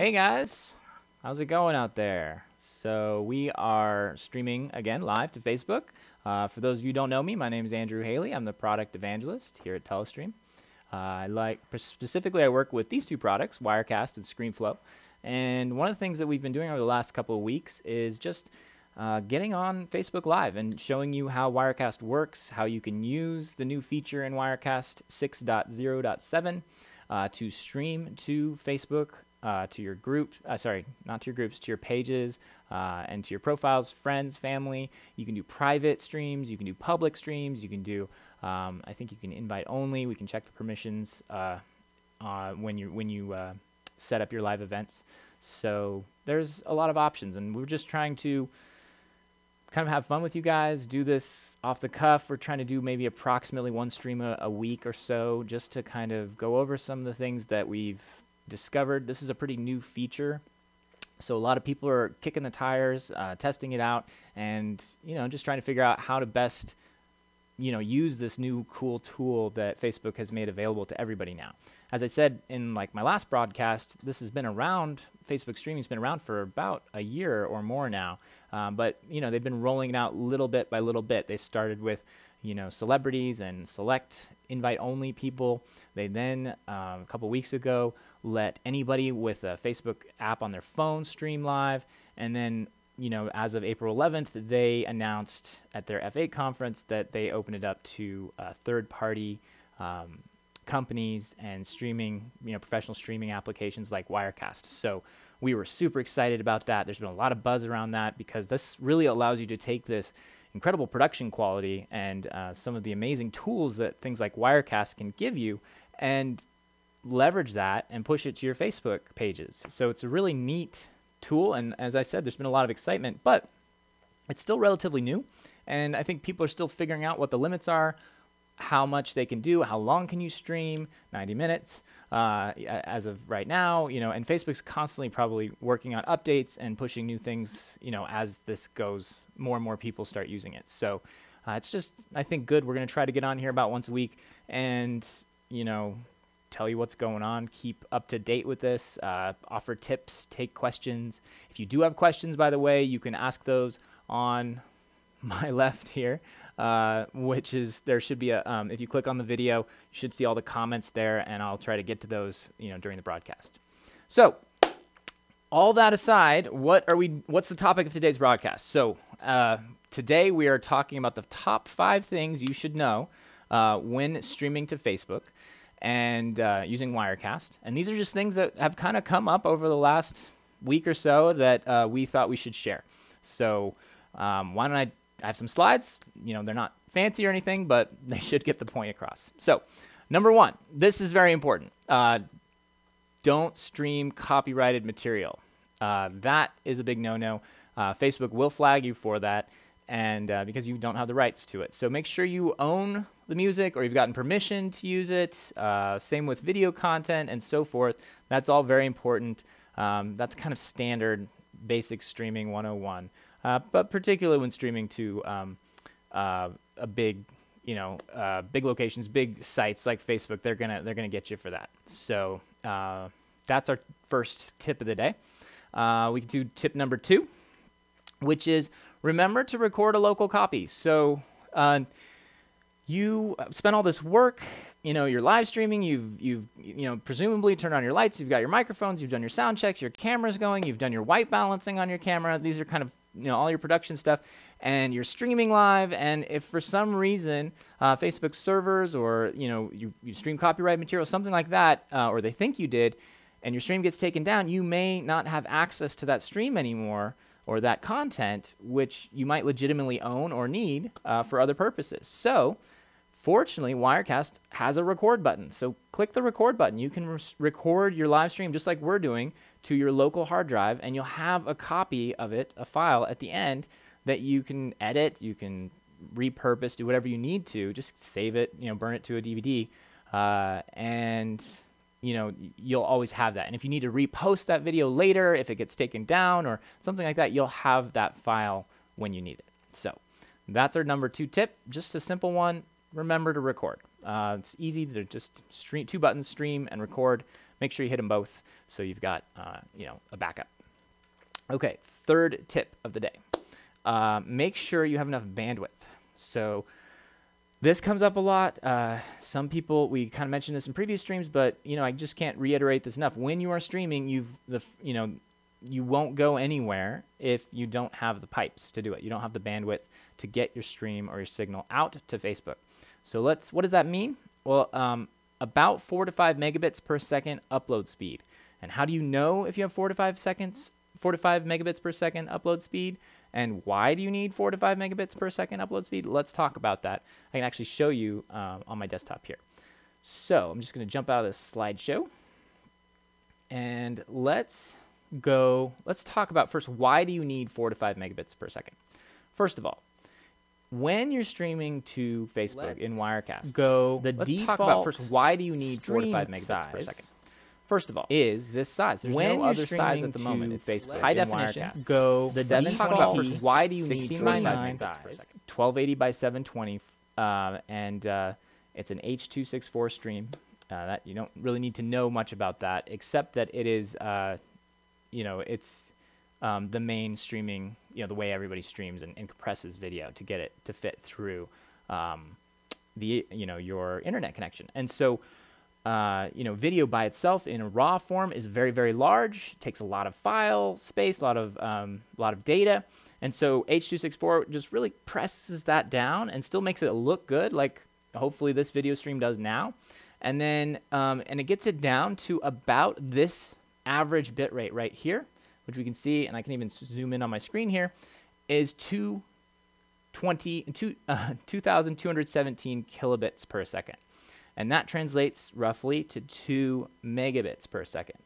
Hey guys, how's it going out there? So we are streaming again live to Facebook. For those of you who don't know me, my name is Andrew Haley. I'm the product evangelist here at Telestream. Specifically, I work with these two products, Wirecast and ScreenFlow. And one of the things that we've been doing over the last couple of weeks is just getting on Facebook Live and showing you how Wirecast works, how you can use the new feature in Wirecast 6.0.7 to stream to Facebook, to your group, not to your groups, to your pages, and to your profiles, friends, family. You can do private streams, you can do public streams, you can do, I think you can invite only. We can check the permissions when you set up your live events. So there's a lot of options, and we're just trying to kind of have fun with you guys, do this off the cuff. We're trying to do maybe approximately one stream a week or so, just to kind of go over some of the things that we've discovered. This is a pretty new feature, so a lot of people are kicking the tires, testing it out, and just trying to figure out how to best use this new cool tool that Facebook has made available to everybody now. As I said in my last broadcast, this has been around. Facebook streaming's been around for about a year or more now, but they've been rolling it out little bit by little bit. They started with celebrities and select invite-only people. They then, a couple weeks ago, let anybody with a Facebook app on their phone stream live. And then, as of April 11th, they announced at their F8 conference that they opened it up to third-party companies and streaming, professional streaming applications like Wirecast. So we were super excited about that. There's been a lot of buzz around that because this really allows you to take this incredible production quality and some of the amazing tools that things like Wirecast can give you and leverage that and push it to your Facebook pages. So it's a really neat tool, and as I said, there's been a lot of excitement, but it's still relatively new, and I think people are still figuring out what the limits are, how much they can do, how long can you stream, 90 minutes as of right now, and Facebook's constantly probably working on updates and pushing new things, as this goes, more and more people start using it. So it's just, I think, good. We're going to try to get on here about once a week and, tell you what's going on, keep up to date with this, offer tips, take questions. If you do have questions, by the way, you can ask those on my left here, which is, there should be a, if you click on the video, you should see all the comments there, and I'll try to get to those, during the broadcast. So all that aside, what's the topic of today's broadcast? So today we are talking about the top 5 things you should know when streaming to Facebook and using Wirecast. And these are just things that have kind of come up over the last week or so that we thought we should share. So why don't I have some slides? They're not fancy or anything, but they should get the point across. So number 1, this is very important. Don't stream copyrighted material. That is a big no-no. Facebook will flag you for that, and because you don't have the rights to it. So make sure you own the music or you've gotten permission to use it. Same with video content and so forth. That's all very important. That's kind of standard basic streaming 101. But particularly when streaming to big locations, big sites like Facebook, they're gonna get you for that. So that's our first tip of the day. We can do tip number 2, which is remember to record a local copy. So you spent all this work, you're live streaming, you've presumably turned on your lights, you've got your microphones, you've done your sound checks, your camera's going, you've done your white balancing on your camera. These are kind of all your production stuff, and you're streaming live. And if for some reason Facebook servers or you stream copyright material, something like that, or they think you did, and your stream gets taken down, you may not have access to that stream anymore or that content, which you might legitimately own or need for other purposes. So fortunately, Wirecast has a record button. So click the record button. You can record your live stream just like we're doing to your local hard drive, and you'll have a copy of it, a file at the end that you can edit, you can repurpose, do whatever you need to. Just save it, burn it to a DVD, and you'll always have that. And if you need to repost that video later, if it gets taken down or something like that, you'll have that file when you need it. So that's our number 2 tip. Just a simple one. Remember to record. It's easy to just stream, 2 buttons, stream and record. make sure you hit them both so you've got a backup. Okay, third tip of the day. Make sure you have enough bandwidth. So this comes up a lot. Some people, we kind of mentioned this in previous streams, but I just can't reiterate this enough. When you are streaming, you won't go anywhere if you don't have the pipes to do it. You don't have the bandwidth to get your stream or your signal out to Facebook. So what does that mean? Well, about 4 to 5 megabits per second upload speed. And how do you know if you have 4 to 5 megabits per second upload speed? And why do you need 4 to 5 megabits per second upload speed? Let's talk about that. I can actually show you on my desktop here. So I'm just going to jump out of this slideshow. And let's talk about first, why do you need 4 to 5 megabits per second? First of all, when you're streaming to Facebook in Wirecast, let's talk about first, why do you need 4 to 5 megabits per second? First of all, is this size. There's no other size at the moment in Facebook. High definition, let's talk about first, why do you need 4 to 5 megabits per second? 1280 by 720, and it's an H.264 stream. That you don't really need to know much about that, except that it is, it's the main streaming, the way everybody streams and compresses video to get it to fit through your internet connection. And so, video by itself in a raw form is very, very large, takes a lot of file space, a lot of data. And so H.264 just really presses that down and still makes it look good, like hopefully this video stream does now. And then, and it gets it down to about this average bit rate right here, which we can see, and I can even zoom in on my screen here, is 2,217 kilobits per second. And that translates roughly to 2 megabits per second.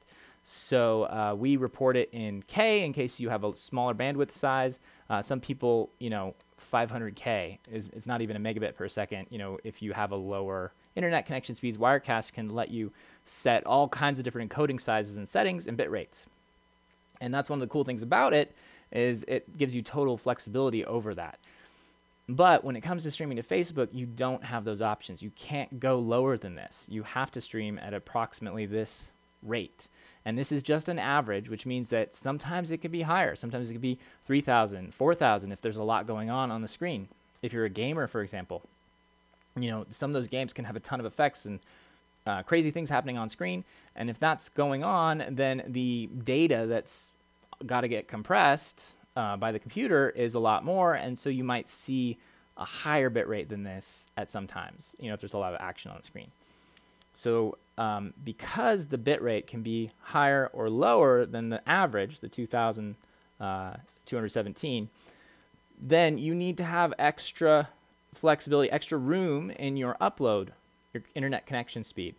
So we report it in K in case you have a smaller bandwidth size. Some people, 500K it's not even a megabit per second. If you have a lower internet connection speeds, Wirecast can let you set all kinds of different encoding sizes and settings and bit rates. And that's one of the cool things about it, is it gives you total flexibility over that. But when it comes to streaming to Facebook, you don't have those options. You can't go lower than this. You have to stream at approximately this rate. And this is just an average, which means that sometimes it could be higher. Sometimes it could be 3,000, 4,000 if there's a lot going on the screen. If you're a gamer, for example, some of those games can have a ton of effects and crazy things happening on screen. And if that's going on, then the data that's got to get compressed by the computer is a lot more. And so you might see a higher bit rate than this at some times, if there's a lot of action on the screen. So because the bit rate can be higher or lower than the average, the 2,217, then you need to have extra flexibility, extra room in your upload, your internet connection speed.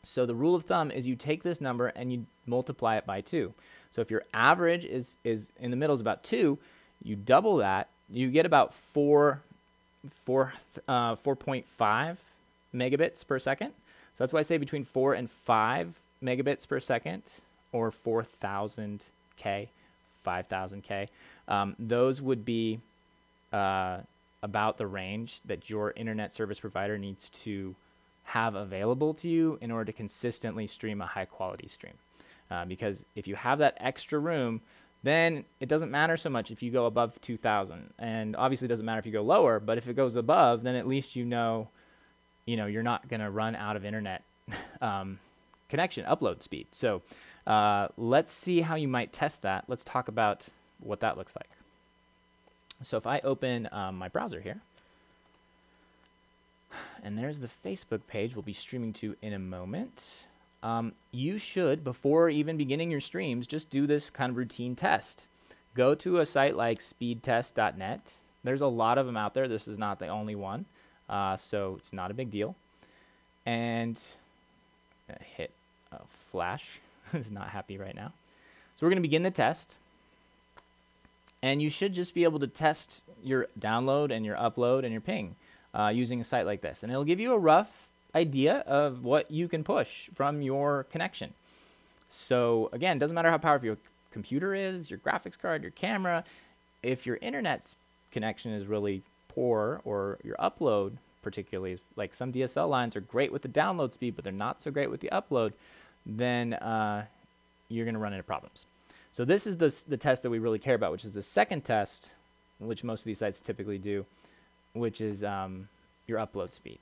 So the rule of thumb is you take this number and you multiply it by 2. So if your average is in the middle is about 2, you double that, you get about 4.5 megabits per second. So that's why I say between 4 and 5 megabits per second, or 4,000K, 5,000K. Those would be about the range that your internet service provider needs to have available to you in order to consistently stream a high quality stream. Because if you have that extra room, then it doesn't matter so much if you go above 2,000. And obviously it doesn't matter if you go lower, but if it goes above, then at least you're not going to run out of internet connection upload speed. So let's see how you might test that. Let's talk about what that looks like. So if I open my browser here, and there's the Facebook page we'll be streaming to in a moment. You should, before even beginning your streams, just do this kind of routine test. Go to a site like speedtest.net. There's a lot of them out there. This is not the only one, so it's not a big deal. And hit flash. It's not happy right now. So we're going to begin the test. And you should just be able to test your download and your upload and your ping using a site like this. And it'll give you a rough idea of what you can push from your connection. So again, it doesn't matter how powerful your computer is, your graphics card, your camera. If your internet's connection is really poor, or your upload particularly, like some DSL lines are great with the download speed, but they're not so great with the upload, then you're going to run into problems. So this is the test that we really care about, which is the second test, which most of these sites typically do, which is your upload speed.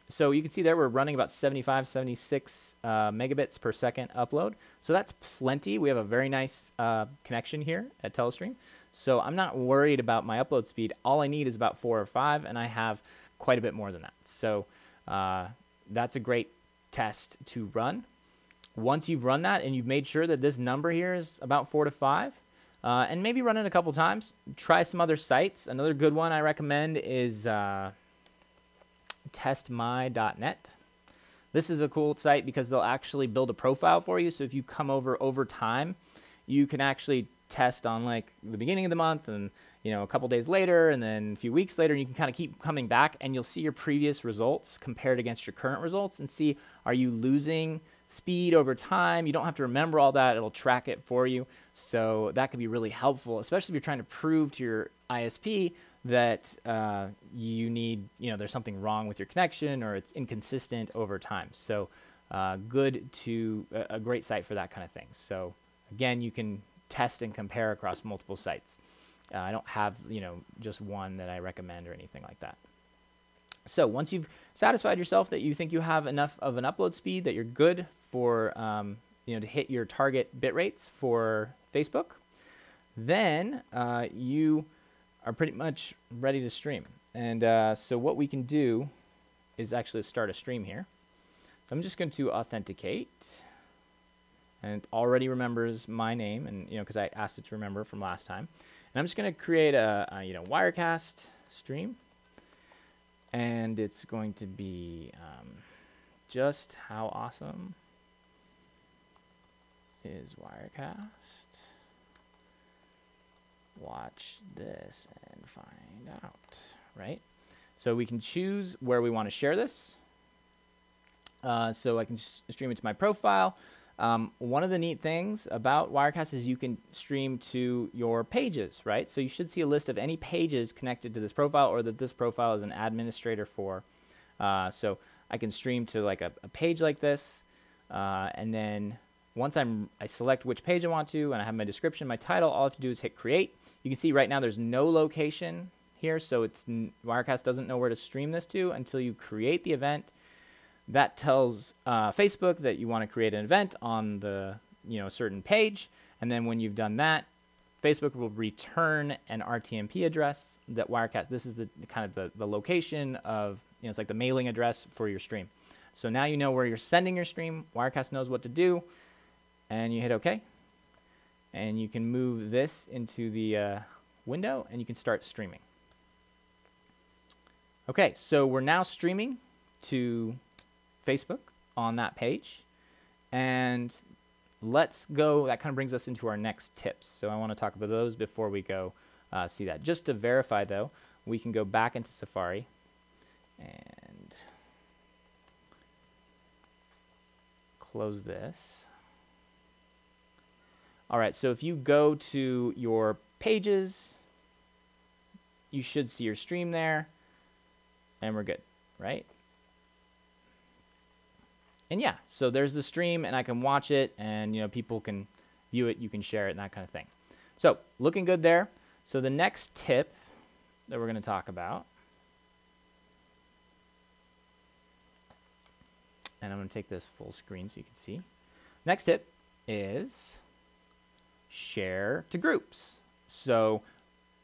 So you can see there we're running about 75, 76 megabits per second upload. So that's plenty. We have a very nice connection here at Telestream. So I'm not worried about my upload speed. All I need is about 4 or 5, and I have quite a bit more than that. So that's a great test to run. Once you've run that and you've made sure that this number here is about 4 to 5, and maybe run it a couple times, try some other sites. Another good one I recommend is testmy.net. This is a cool site because they'll actually build a profile for you. So if you come over time, you can actually test on like the beginning of the month and a couple days later and then a few weeks later, and you can kind of keep coming back and you'll see your previous results compared against your current results and see, are you losing speed over time? You don't have to remember all that. It'll track it for you. So that could be really helpful, especially if you're trying to prove to your ISP that you need, there's something wrong with your connection or it's inconsistent over time. So a great site for that kind of thing. So again, you can test and compare across multiple sites. I don't have, just one that I recommend or anything like that. So once you've satisfied yourself that you think you have enough of an upload speed that you're good for, to hit your target bit rates for Facebook, then you are pretty much ready to stream. And so what we can do is actually start a stream here. So I'm just going to authenticate, and it already remembers my name, and because I asked it to remember from last time. And I'm just going to create a Wirecast stream, and it's going to be just how awesome is Wirecast. Watch this and find out, right? So we can choose where we want to share this. So I can stream it to my profile. One of the neat things about Wirecast is you can stream to your pages, right? So you should see a list of any pages connected to this profile or that this profile is an administrator for. So I can stream to like a page like this, and then once I select which page I want to and I have my description, my title, all I have to do is hit create. You can see right now there's no location here, so Wirecast doesn't know where to stream this to until you create the event. That tells Facebook that you want to create an event on the certain page, and then when you've done that, Facebook will return an RTMP address that Wirecast. This is the kind of the location of it's like the mailing address for your stream. So now you know where you're sending your stream. Wirecast knows what to do, and you hit OK, and you can move this into the window, and you can start streaming. Okay, so we're now streaming to Facebook on that page, and let's go. That kind of brings us into our next tips. So I want to talk about those before we go see that. Just to verify though, we can go back into Safari and close this. All right, so if you go to your pages, you should see your stream there, and we're good, right? And yeah, so there's the stream, and I can watch it, and people can view it, you can share it, and that kind of thing. So looking good there. So the next tip that we're going to talk about, and I'm going to take this full screen so you can see. Next tip is share to groups. So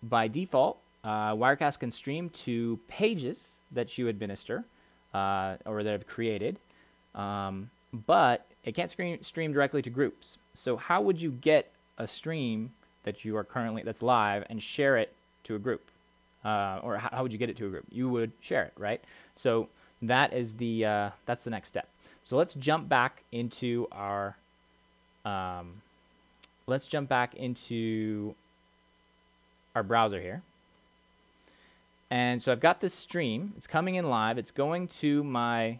by default, Wirecast can stream to pages that you administer or that have created. But it can't stream directly to groups. So how would you get a stream that you are currently that's live and share it to a group? Or how would you get it to a group? You would share it, right? So that is that's the next step. So let's jump back into our browser here. And so I've got this stream. It's coming in live. It's going to my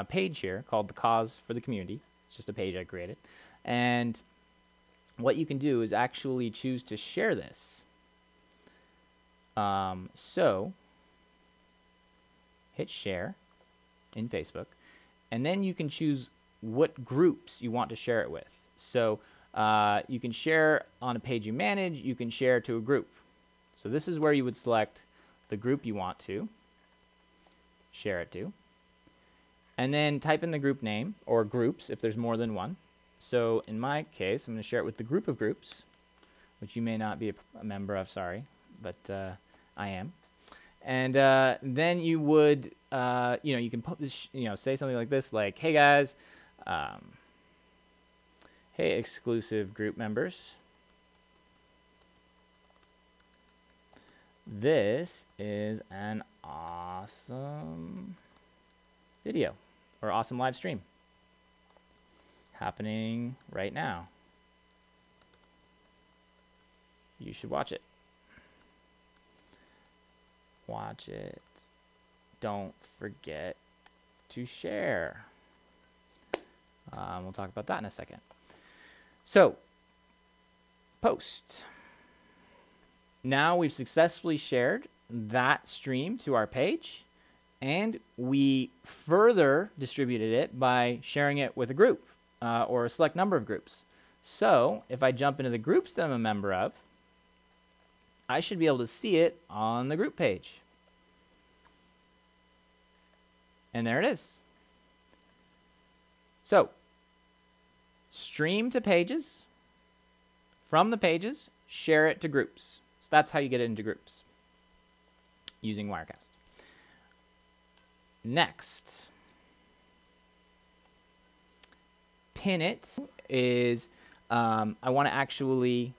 page here called The Cause for the Community. It's just a page I created. And what you can do is actually choose to share this. So hit share in Facebook, and then you can choose what groups you want to share it with. So you can share on a page you manage, you can share to a group. So this is where you would select the group you want to share it to. And then type in the group name or groups if there's more than one. So in my case, I'm going to share it with the group of groups, which you may not be a member of, sorry, but I am. And then you would, you can say something like this, like, hey guys, hey exclusive group members, this is an awesome video or awesome live stream happening right now. You should watch it. Watch it. Don't forget to share. We'll talk about that in a second. So, post. Now we've successfully shared that stream to our page, and we further distributed it by sharing it with a group or a select number of groups. So if I jump into the groups that I'm a member of, I should be able to see it on the group page. And there it is. So stream to pages, from the pages, share it to groups. So that's how you get it into groups using Wirecast. Next, pin it is I want to actually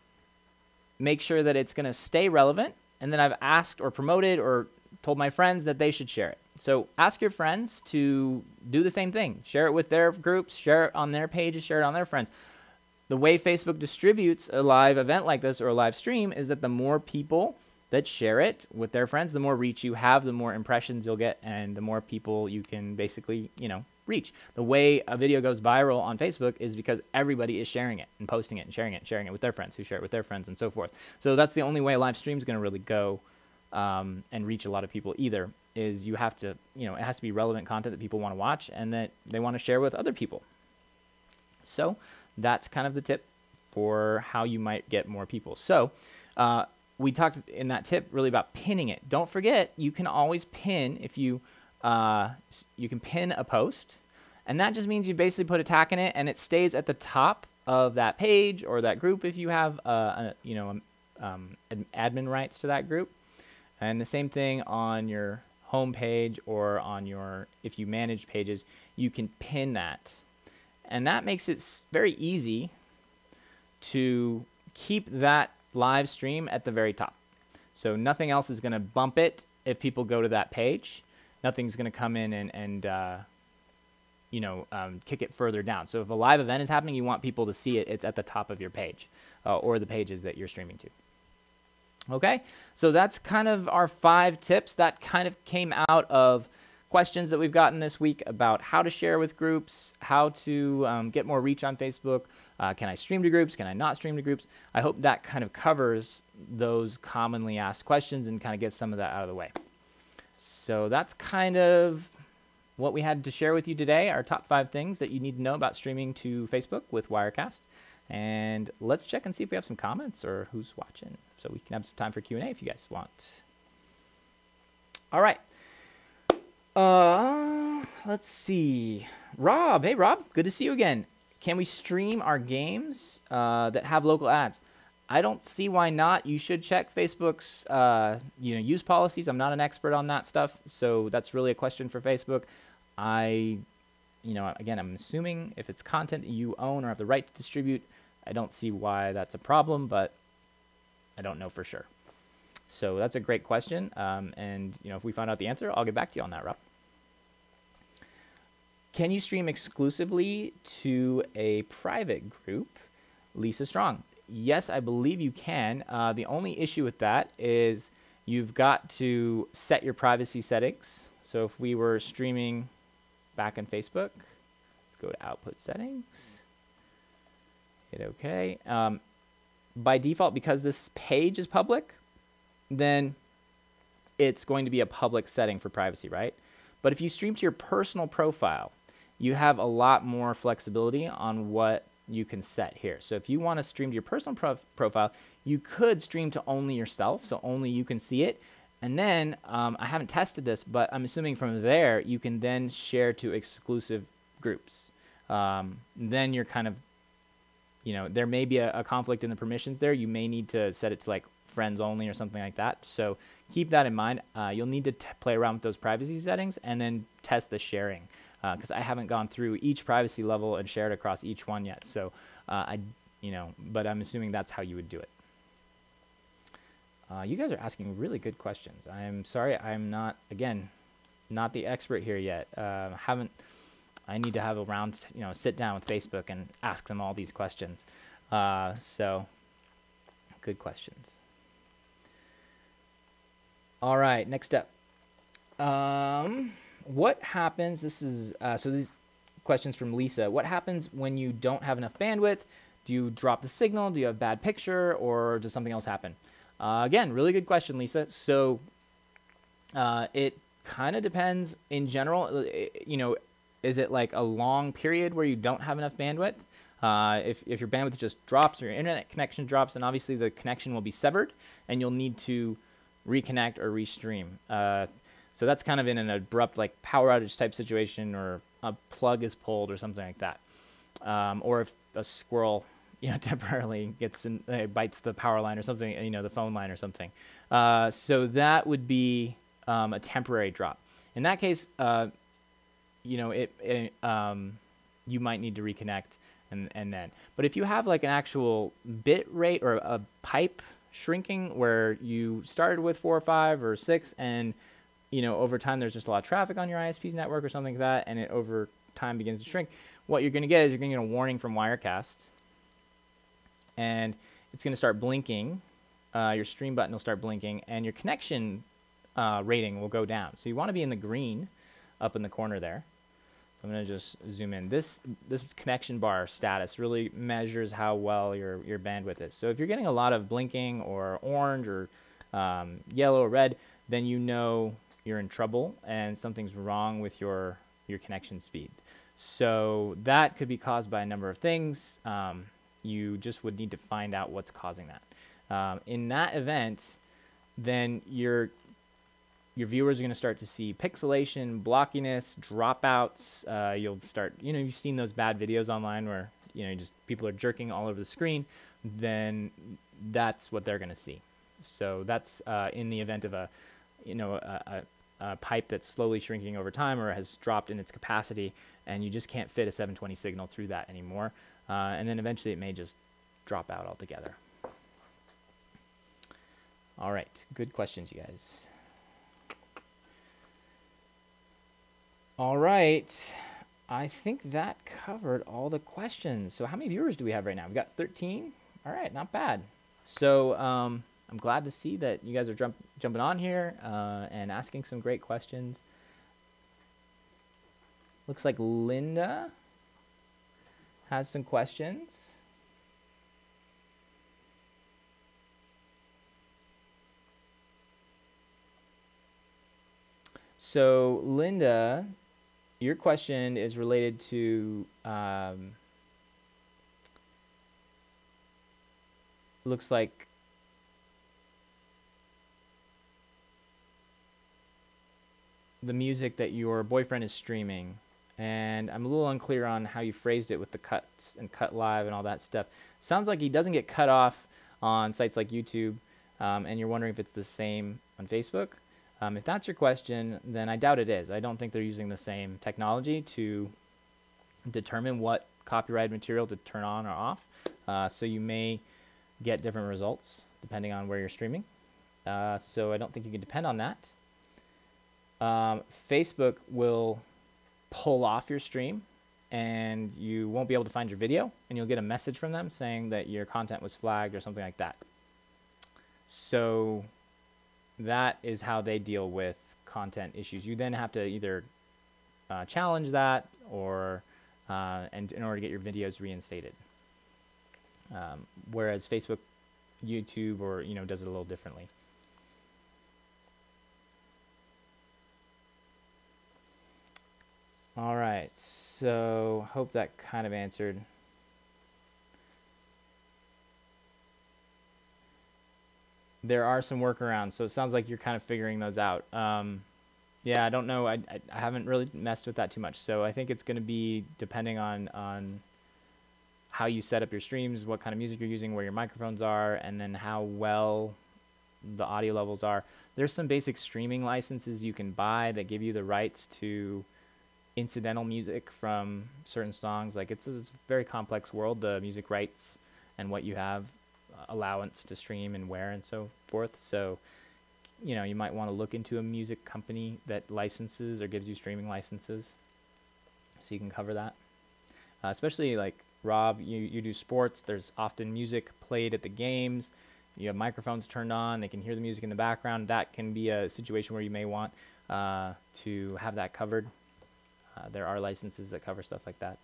make sure that it's going to stay relevant, and then I've asked or promoted or told my friends that they should share it. So ask your friends to do the same thing. Share it with their groups, share it on their pages, share it on their friends. The way Facebook distributes a live event like this or a live stream is that the more people that share it with their friends, the more reach you have, the more impressions you'll get, and the more people you can basically, reach. The way a video goes viral on Facebook is because everybody is sharing it and posting it and sharing it with their friends who share it with their friends and so forth. So that's the only way a live stream is going to really go and reach a lot of people either, is you have to, it has to be relevant content that people want to watch and that they want to share with other people. So that's kind of the tip for how you might get more people. So we talked in that tip really about pinning it. Don't forget, you can always pin if you can pin a post, and that just means you basically put a tag in it and it stays at the top of that page or that group if you have admin rights to that group. And the same thing on your home page or on your, if you manage pages, you can pin that. And that makes it very easy to keep that live stream at the very top. So nothing else is going to bump it if people go to that page. Nothing's going to come in and kick it further down. So if a live event is happening, you want people to see it. It's at the top of your page or the pages that you're streaming to. Okay, so that's kind of our 5 tips that kind of came out of questions that we've gotten this week about how to share with groups, how to get more reach on Facebook. Can I stream to groups? Can I not stream to groups? I hope that kind of covers those commonly asked questions and kind of gets some of that out of the way. So that's kind of what we had to share with you today, our top 5 things that you need to know about streaming to Facebook with Wirecast. And let's check and see if we have some comments or who's watching, so we can have some time for Q&A if you guys want. All right. Let's see. Rob. Hey, Rob. Good to see you again. Can we stream our games that have local ads? I don't see why not. You should check Facebook's use policies. I'm not an expert on that stuff, so that's really a question for Facebook. Again, I'm assuming if it's content that you own or have the right to distribute, I don't see why that's a problem, but I don't know for sure. So that's a great question, and if we find out the answer, I'll get back to you on that, Rob. Can you stream exclusively to a private group? Lisa Strong. Yes, I believe you can. The only issue with that is you've got to set your privacy settings. So if we were streaming back on Facebook, let's go to output settings. Hit OK. By default, because this page is public, then it's going to be a public setting for privacy, right? But if you stream to your personal profile, you have a lot more flexibility on what you can set here. So if you want to stream to your personal profile, you could stream to only yourself, so only you can see it. And then I haven't tested this, but I'm assuming from there you can then share to exclusive groups. Then you're kind of, you know, there may be a conflict in the permissions there. You may need to set it to like friends only or something like that. So keep that in mind. You'll need to play around with those privacy settings and then test the sharing, because I haven't gone through each privacy level and shared across each one yet. So but I'm assuming that's how you would do it. You guys are asking really good questions. I'm sorry, I'm not, again, not the expert here yet. I need to have a round, sit down with Facebook and ask them all these questions. So, good questions. All right, next up. What happens, this is, so these questions from Lisa. What happens when you don't have enough bandwidth? Do you drop the signal? Do you have bad picture? Or does something else happen? Again, really good question, Lisa. So it kind of depends in general. Is it like a long period where you don't have enough bandwidth? If your bandwidth just drops or your internet connection drops, then obviously the connection will be severed and you'll need to reconnect or restream. So that's kind of in an abrupt like power outage type situation, or a plug is pulled or something like that. Or if a squirrel temporarily gets in, bites the power line or something, the phone line or something. So that would be a temporary drop. In that case, you might need to reconnect and then. But if you have like an actual bit rate or a pipe shrinking where you started with 4 or 5 or 6 and over time there's just a lot of traffic on your ISP's network or something like that, and it over time begins to shrink, what you're going to get is you're going to get a warning from Wirecast, and it's going to start blinking. Your stream button will start blinking, and your connection rating will go down. So you want to be in the green up in the corner there. So I'm going to just zoom in. This connection bar status really measures how well your bandwidth is. So if you're getting a lot of blinking or orange or yellow or red, then you're in trouble and something's wrong with your connection speed. So that could be caused by a number of things. You just would need to find out what's causing that. In that event, then your viewers are going to start to see pixelation, blockiness, dropouts. You'll start, you've seen those bad videos online where, just people are jerking all over the screen. Then that's what they're going to see. So that's in the event of a pipe that's slowly shrinking over time or has dropped in its capacity, and you just can't fit a 720 signal through that anymore. And then eventually it may just drop out altogether. All right, good questions, you guys. All right, I think that covered all the questions. So how many viewers do we have right now? We got 13. All right, not bad. So I'm glad to see that you guys are jumping on here and asking some great questions. Looks like Linda has some questions. So Linda, your question is related to looks like the music that your boyfriend is streaming, and I'm a little unclear on how you phrased it with the cuts and cut live and all that stuff. Sounds like he doesn't get cut off on sites like YouTube, and you're wondering if it's the same on Facebook. If that's your question, then I doubt it is. I don't think they're using the same technology to determine what copyrighted material to turn on or off. So you may get different results depending on where you're streaming. So I don't think you can depend on that. Facebook will pull off your stream and you won't be able to find your video, and you'll get a message from them saying that your content was flagged or something like that. So that is how they deal with content issues. You then have to either challenge that or and in order to get your videos reinstated. Whereas Facebook, YouTube, or does it a little differently. All right. So hope that kind of answered. There are some workarounds, so it sounds like you're kind of figuring those out. Yeah, I don't know. I haven't really messed with that too much, so I think it's going to be depending on how you set up your streams, what kind of music you're using, where your microphones are, and then how well the audio levels are. There's some basic streaming licenses you can buy that give you the rights to incidental music from certain songs. Like it's a very complex world, the music rights and what you have allowance to stream and where and so forth. So, you know, you might want to look into a music company that licenses or gives you streaming licenses so you can cover that. Especially like Rob, you do sports. There's often music played at the games. You have microphones turned on. They can hear the music in the background. That can be a situation where you may want to have that covered. There are licenses that cover stuff like that.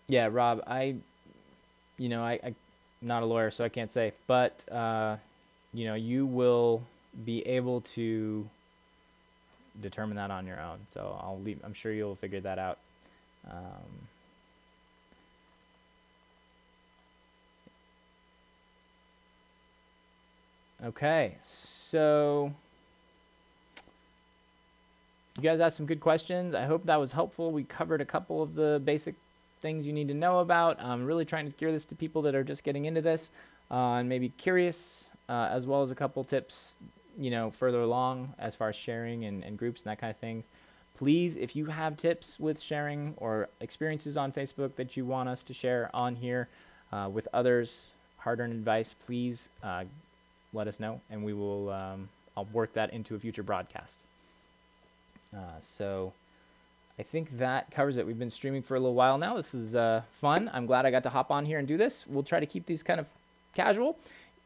Yeah, Rob, I'm not a lawyer, so I can't say, but you will be able to determine that on your own. So I'm sure you'll figure that out. Okay, so you guys asked some good questions. I hope that was helpful. We covered a couple of the basic things you need to know about. I'm really trying to gear this to people that are just getting into this and maybe curious, as well as a couple tips, further along as far as sharing and groups and that kind of thing. Please, if you have tips with sharing or experiences on Facebook that you want us to share on here with others, hard-earned advice, please let us know, and we will. I'll work that into a future broadcast. So I think that covers it. We've been streaming for a little while now. This is fun. I'm glad I got to hop on here and do this. We'll try to keep these kind of casual.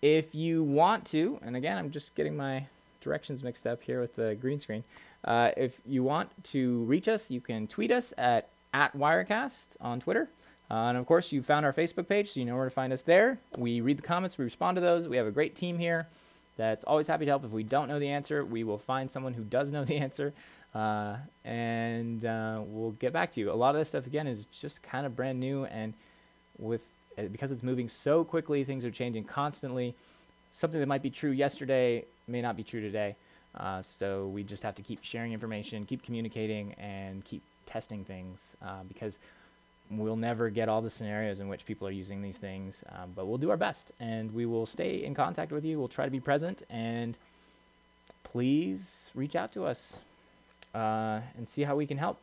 If you want to, and again, I'm just getting my directions mixed up here with the green screen. If you want to reach us, you can tweet us at Wirecast on Twitter. And of course, you found our Facebook page, so you know where to find us there. We read the comments, we respond to those. We have a great team here that's always happy to help. If we don't know the answer, we will find someone who does know the answer, and we'll get back to you. A lot of this stuff, again, is just kind of brand new, and because it's moving so quickly, things are changing constantly. Something that might be true yesterday may not be true today. So we just have to keep sharing information, keep communicating, and keep testing things because we'll never get all the scenarios in which people are using these things, but we'll do our best, and we will stay in contact with you. We'll try to be present, and please reach out to us and see how we can help.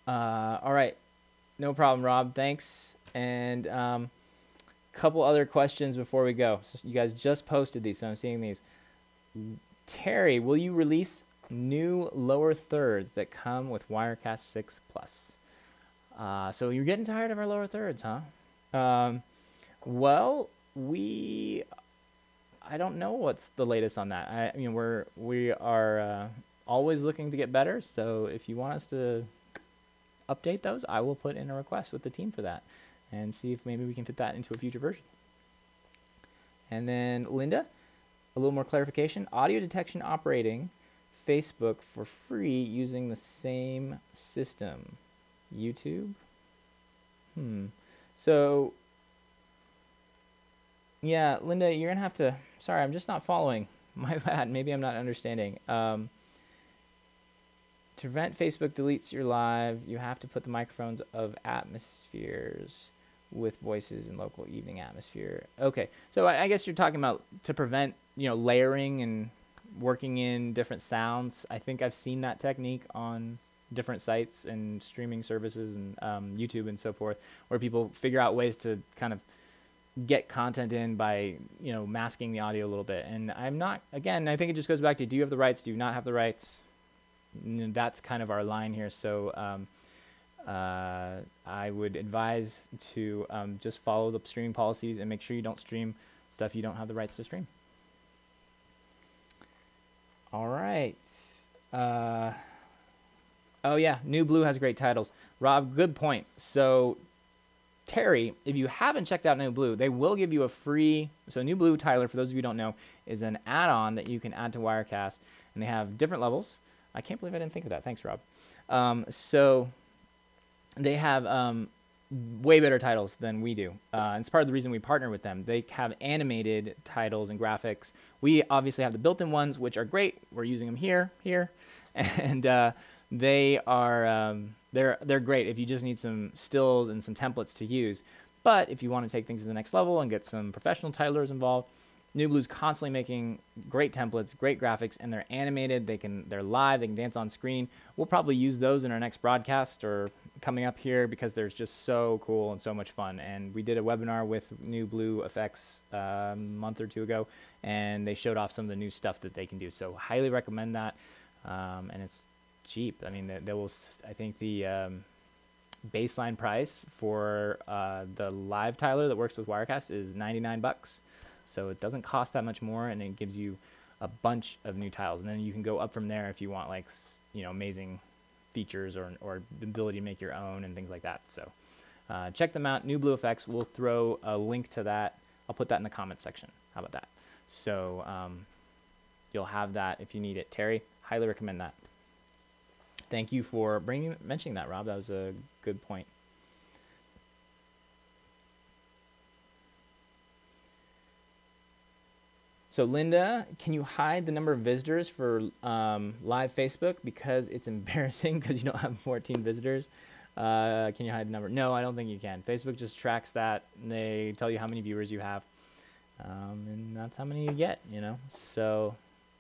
All right. No problem, Rob. Thanks. And couple other questions before we go. So you guys just posted these, so I'm seeing these. Terry, will you release new lower thirds that come with Wirecast 6 Plus? So you're getting tired of our lower thirds, huh? Well, I don't know what's the latest on that. We are always looking to get better. So if you want us to update those, I will put in a request with the team for that and see if maybe we can fit that into a future version. And then Linda, a little more clarification. Audio detection operating Facebook for free using the same system. YouTube? So, yeah, Linda, you're going to have to... Sorry, I'm just not following. My bad. Maybe I'm not understanding. To prevent Facebook deletes your live, you have to put the microphones of atmospheres with voices in local evening atmosphere. Okay, so I guess you're talking about to prevent, layering and working in different sounds. I think I've seen that technique on different sites and streaming services and YouTube and so forth, where people figure out ways to kind of get content in by, masking the audio a little bit. And I'm not, again, I think it just goes back to, do you have the rights? Do you not have the rights? And that's kind of our line here. So I would advise to just follow the streaming policies and make sure you don't stream stuff you don't have the rights to stream. All right. Oh, yeah. New Blue has great titles. Rob, good point. So Terry, if you haven't checked out New Blue, they will give you a free. So New Blue, Tyler, for those of you who don't know, is an add-on that you can add to Wirecast, and they have different levels. I can't believe I didn't think of that. Thanks, Rob. So they have way better titles than we do. And it's part of the reason we partner with them. They have animated titles and graphics. We obviously have the built-in ones, which are great. We're using them here, and they are they're great if you just need some stills and some templates to use. But if you want to take things to the next level and get some professional titlers involved, New Blue's constantly making great templates, great graphics, and they're animated. They're live. They can dance on screen. We'll probably use those in our next broadcast or coming up here because they're just so cool and so much fun. And we did a webinar with New Blue Effects a month or two ago, and they showed off some of the new stuff that they can do. So highly recommend that. And it's cheap. I mean, they will. I think the baseline price for the live tiler that works with Wirecast is $99. So it doesn't cost that much more, and it gives you a bunch of new tiles. And then you can go up from there if you want, like, amazing features or the ability to make your own and things like that. So check them out. New Blue Effects. We'll throw a link to that. I'll put that in the comments section. How about that? So you'll have that if you need it. Terry, highly recommend that. Thank you for mentioning that, Rob. That was a good point. So Linda, can you hide the number of visitors for live Facebook because it's embarrassing because you don't have 14 visitors? Can you hide the number? No, I don't think you can. Facebook just tracks that, and they tell you how many viewers you have, and that's how many you get. So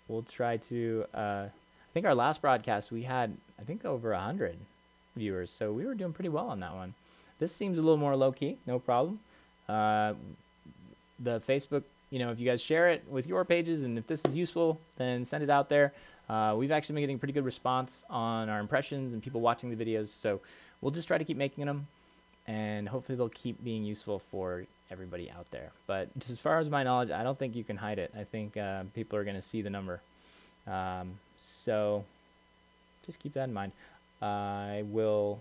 we'll try to. I think our last broadcast we had over 100 viewers, so we were doing pretty well on that one. This seems a little more low key, no problem. The Facebook. If you guys share it with your pages and if this is useful, then send it out there. We've actually been getting pretty good response on our impressions and people watching the videos. So we'll just try to keep making them, and hopefully they'll keep being useful for everybody out there. But as far as my knowledge, I don't think you can hide it. I think people are going to see the number. So just keep that in mind. I will,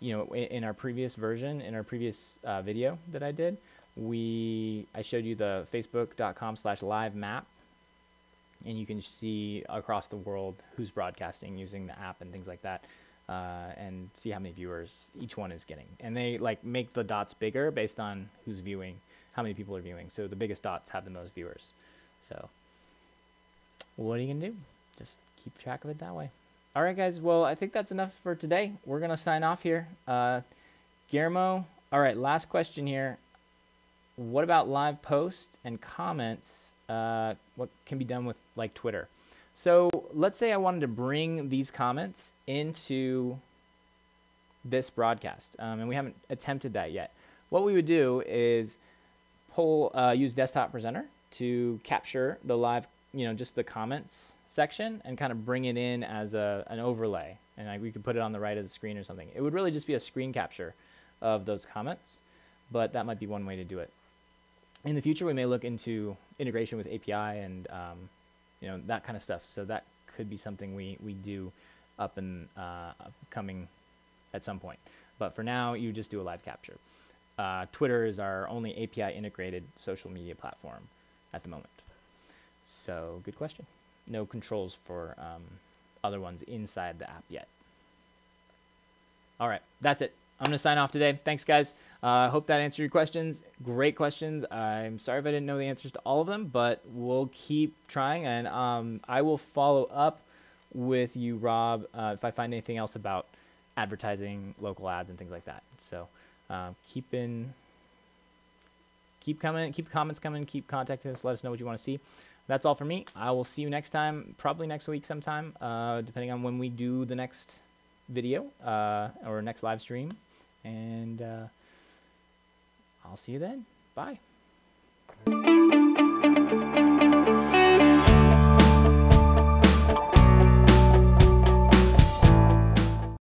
in our previous version, in our previous video that I did, I showed you the facebook.com/live map, and you can see across the world who's broadcasting using the app and things like that, and see how many viewers each one is getting. And they make the dots bigger based on who's viewing, how many people are viewing. So the biggest dots have the most viewers. So what are you gonna do? Just keep track of it that way. All right, guys. Well, I think that's enough for today. We're gonna sign off here. Guillermo. All right. Last question here. What about live posts and comments? What can be done with Twitter? So let's say I wanted to bring these comments into this broadcast, and we haven't attempted that yet. What we would do is use Desktop Presenter to capture the live, just the comments section, and kind of bring it in as an overlay, and we could put it on the right of the screen or something. It would really just be a screen capture of those comments, but that might be one way to do it. In the future, we may look into integration with API and that kind of stuff. So that could be something we do up and upcoming at some point. But for now, you just do a live capture. Twitter is our only API integrated social media platform at the moment. So good question. No controls for other ones inside the app yet. All right, that's it. I'm going to sign off today. Thanks, guys. Hope that answered your questions. Great questions. I'm sorry if I didn't know the answers to all of them, but we'll keep trying, and I will follow up with you, Rob, if I find anything else about advertising, local ads, and things like that. So keep coming, keep the comments coming, keep contacting us, let us know what you want to see. That's all for me. I will see you next time, probably next week sometime, depending on when we do the next video or next live stream. And I'll see you then. Bye.